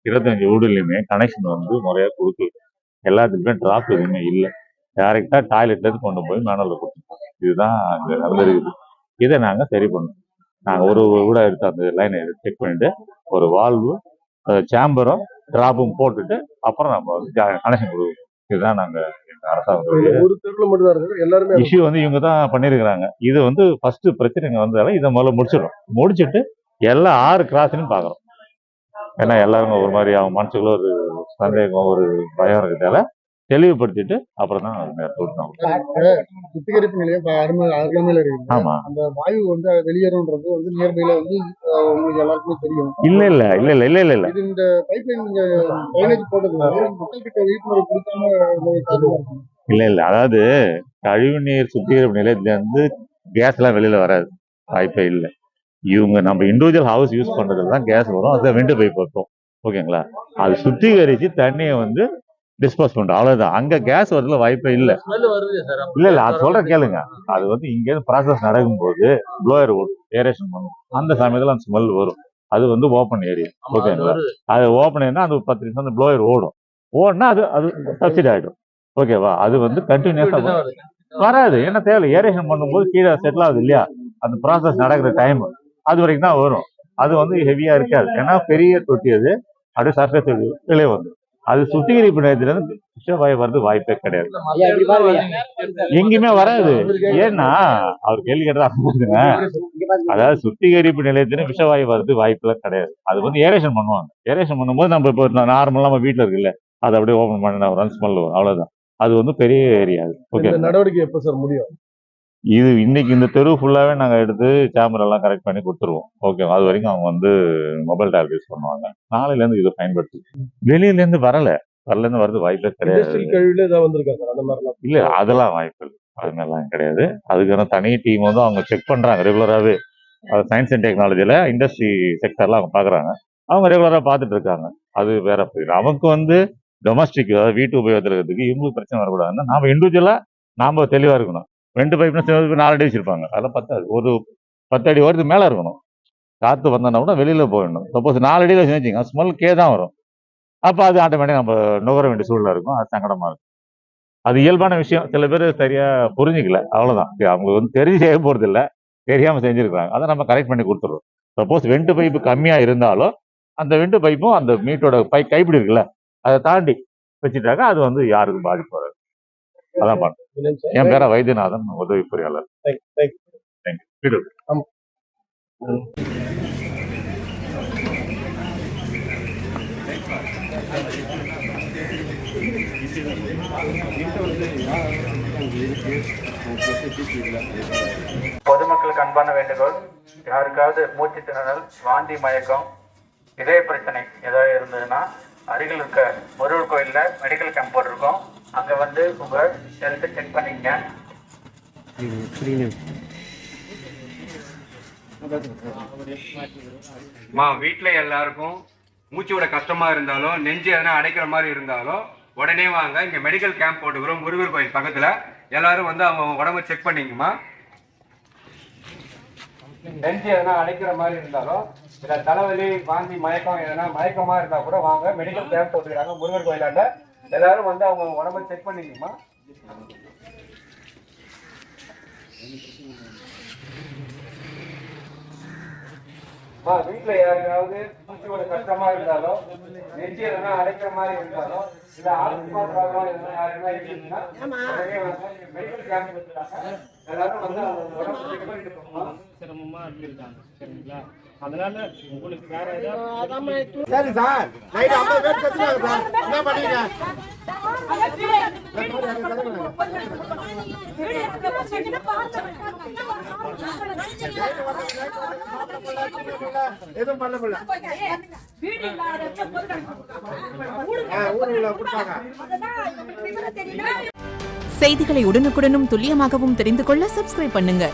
25 வீடுலையுமே connection வந்து முறையாக கொடுக்கல. எல்லாத்துக்குமே டிராப் எதுவுமே இல்லை. டேரெக்டாக டாய்லெட்லேருந்து கொண்டு போய் மேனுவலில் கொடுத்துருக்கோம். இதுதான் அங்கே நடந்திருக்குது. இதை நாங்கள் சரி பண்ணோம். நாங்கள் ஒரு வீடாக எடுத்து அந்த லைனை செக் பண்ணிட்டு ஒரு வால்வு சேம்பரும் டிராப்பும் போட்டுட்டு அப்புறம் நம்ம வந்து கனெக்ஷன் கொடுக்குறோம். இதுதான் நாங்கள் அரசாங்கத்துடைய இஷ்யூ வந்து இவங்க தான் பண்ணியிருக்கிறாங்க. இது வந்து ஃபர்ஸ்ட் பிரச்சனைங்க வந்ததால இதை முதல்ல முடிச்சுட்டு எல்லா 6 கிராஸ்லையும் பார்க்குறோம். ஏன்னா எல்லாருமே ஒரு மாதிரி அவங்க மனசுக்குள்ள ஒரு சந்தேகம் ஒரு பயம் இருக்கிறதால தெளிவுபடுத்திட்டு அப்புறம் தான் சுத்திகரிப்பு நிலையம் அருமையில இருக்கு. ஆமா, அந்த வாயு வந்து வெளியேறும்ன்றது வந்து நியர்பைல வந்து உங்களுக்கு எல்லாருக்குமே தெரியும். இல்ல இது இந்த பைப்லைன் நீங்க ட்ரைனேஜ் போட்டதுனால மக்கள் கிட்ட விழிப்புணர்வு கொடுக்காம இல்ல அதாவது கழிவு நீர் சுத்திகரிப்பு நிலையத்துல இருந்து கேஸ் எல்லாம் வெளியில வராது, வாய்ப்பே இல்லை. இவங்க நம்ம இண்டிவிஜுவல் ஹவுஸ் யூஸ் பண்றதுல தான் கேஸ் வரும். அதுதான் விண்டு பைப் வரும். ஓகேங்களா? அது சுத்திகரிச்சு தண்ணியை வந்து டிஸ்போஸ் பண்றோம், அவ்வளவுதான். அங்க கேஸ் வரதுல வாய்ப்பே இல்லை. இல்ல அது சொல்ற கேளுங்க. அது வந்து இங்க ப்ராசஸ் நடக்கும்போது ப்ளோயர் ஓடும், ஏரேஷன் பண்ணும். அந்த சமயத்துல அந்த ஸ்மெல் வரும். அது வந்து ஓப்பன் ஏரியா. ஓகேங்களா? அது ஓப்பன் ஏரியா அது 10 நிமிஷம் அந்த ப்ளோயர் ஓடுனா அது சப்சிடி ஆயிடும். ஓகேவா? அது வந்து கண்டினியூஸா வராது. என்ன தேவை, ஏரேஷன் பண்ணும்போது கீழே செட்டில் ஆகுது இல்லையா? அந்த ப்ராசஸ் நடக்கிற டைம் அது வரைக்கும் தான் வரும். அது வந்து ஹெவியா இருக்காது. ஏன்னா பெரிய தொட்டி அது அப்படியே சர்ஃபேஸ் வெளியே வந்துடும். அது சுத்திகரிப்பு நிலையத்திலிருந்து விஷவாயு வர்றது வாய்ப்பே கிடையாது, எங்கேயுமே வராது. ஏன்னா அவர் கேள்வி கேட்டதா, அதாவது சுத்திகரிப்பு நிலையத்திலும் விஷவாயு வர்றது வாய்ப்புலாம் கிடையாது. அது வந்து ஏரேஷன் பண்ணுவாங்க. ஏரேஷன் பண்ணும்போது நம்ம இப்போ நார்மலா நம்ம வீட்டில் இருக்குல்ல, அதை அப்படியே ஓப்பன் பண்ண ஒரு ஸ்மெல் வரும், அவ்வளவுதான். அது வந்து பெரிய ஏரியா. ஓகே, நடவடிக்கை எப்போ சார் முடியும்? இது இன்னைக்கு இந்த தெரு ஃபுல்லாவே நாங்க எடுத்து கேமரா எல்லாம் கரெக்ட் பண்ணி கொடுத்துருவோம். ஓகே, அது வரைக்கும் அவங்க வந்து மொபைல் டேப் யூஸ் பண்ணுவாங்க. நாளையில இருந்து இதை பயன்படுத்தி வெளியில இருந்து வரலன்னு வரது வாய்ப்பே கிடையாது. இல்ல அதெல்லாம் வாய்ப்பு இல்லை, அது மாதிரிலாம் கிடையாது. அதுக்கான தனி டீம் வந்து அவங்க செக் பண்றாங்க ரெகுலராகவே. அது சயின்ஸ் அண்ட் டெக்னாலஜியில இண்டஸ்ட்ரி செக்டர்லாம் அவங்க பாக்குறாங்க. அவங்க ரெகுலரா பார்த்துட்டு இருக்காங்க. அது வேற போயிடும். நமக்கு வந்து டொமஸ்டிக், அதாவது வீட்டு உபயோகத்தில் இருக்கிறதுக்கு இவங்களுக்கு பிரச்சனை வரக்கூடாதுன்னா நாம இண்டிவிஜுவலா நாம தெளிவா இருக்கணும். 2 பைப்னா 4 அடி வச்சிருப்பாங்க, அதெல்லாம் பத்தாது. ஒரு 10 அடி ஓரத்துக்கு மேல இருக்கணும். காத்து வந்தோம்னா கூட வெளியில போயிடணும். சப்போஸ் 4 அடியில் வச்சுருந்தீங்க ஸ்மெல் தான் வரும். அப்ப அது ஆட்டோமேட்டிக் நம்ம நுகர வேண்டிய சூழ்நிலை இருக்கும். அது சங்கடமா இருக்கும். அது இயல்பான விஷயம். சில பேர் சரியா புரிஞ்சுக்கல, அவ்வளவுதான். அவங்களுக்கு வந்து தெரிஞ்சு செய்ய போறது இல்லை, தெரியாம செஞ்சிருக்காங்க. அதை நம்ம கரெக்ட் பண்ணி கொடுத்துருவோம். சப்போஸ் வெண்டு பைப்பு கம்மியா இருந்தாலும் அந்த வெண்டு பைப்பும் அந்த மீட்டோட கைப்பிடி இருக்குல்ல, அதை தாண்டி வச்சுட்டாங்க, அது வந்து யாருக்கும் பாதிப்பு வராது. அதான் பண்ண. என் பேர வைத்தியநாதன், உதவி பொறியாளர். பொதுமக்களுக்கு அன்பான வேண்டுகோள், யாருக்காவது மூச்சு திணறல், வாந்தி, மயக்கம், இதய பிரச்சனை ஏதாவது இருந்ததுன்னா அருகில் இருக்க முருகர் கோயில்ல மெடிக்கல் கேம்ப் போட்டிருக்கோம். அங்க வந்து உங்க ஹெல்த் செக் பண்ணிக்கங்க. வீட்டுல எல்லாருக்கும் மூச்சோட கஷ்டமா இருந்தாலும் நெஞ்சு எதனா அடைக்கிற மாதிரி இருந்தாலும் உடனே வாங்க, இங்க மெடிக்கல் கேம்ப் போட்டுக்கிறோம் முருகர் கோயில் பக்கத்துல. எல்லாரும் வந்து அவங்க உடம்பு செக் பண்ணிங்கம்மா. நெஞ்சு எதனா அடைக்கிற மாதிரி இருந்தாலும் இல்ல தலைவலி, வாந்தி, மயக்கம் எதனா மயக்கமா இருந்தா கூட வாங்க, மெடிக்கல் கேம்ப் போட்டுக்கிறாங்க முருகர் கோயிலாண்ட. எல்லாரும் வந்து அவங்க உடம்பை செக் பண்ணிக்கணுமா. வீட்டுல யாருக்காவது மூச்சோட கஷ்டமா இருந்தாலும் நெஞ்சு எதனா அடைக்கிற மாதிரி இருந்தாலும் இல்ல ஆஸ்துமா ப்ராப்ளம் எதனா யாருன்னா இருக்குன்னா மெடிக்கல் கேம்ப் வச்சுருக்காங்க. எல்லாரும் வந்து அவங்க உடம்பு செக் பண்ணிட்டு சிரமமா இருந்திருக்காங்க. சரிங்களா? அதனால உங்களுக்கு வேற ஏதாவது சரி சார், நைட் 50 பேர் கத்துறாங்க சார், என்ன பண்ணீங்க? எதுவும் பண்ண முடியல. செய்திகளை உடனுக்குடனும் துல்லியமாகவும் தெரிந்து கொள்ள சப்ஸ்கிரைப் பண்ணுங்க.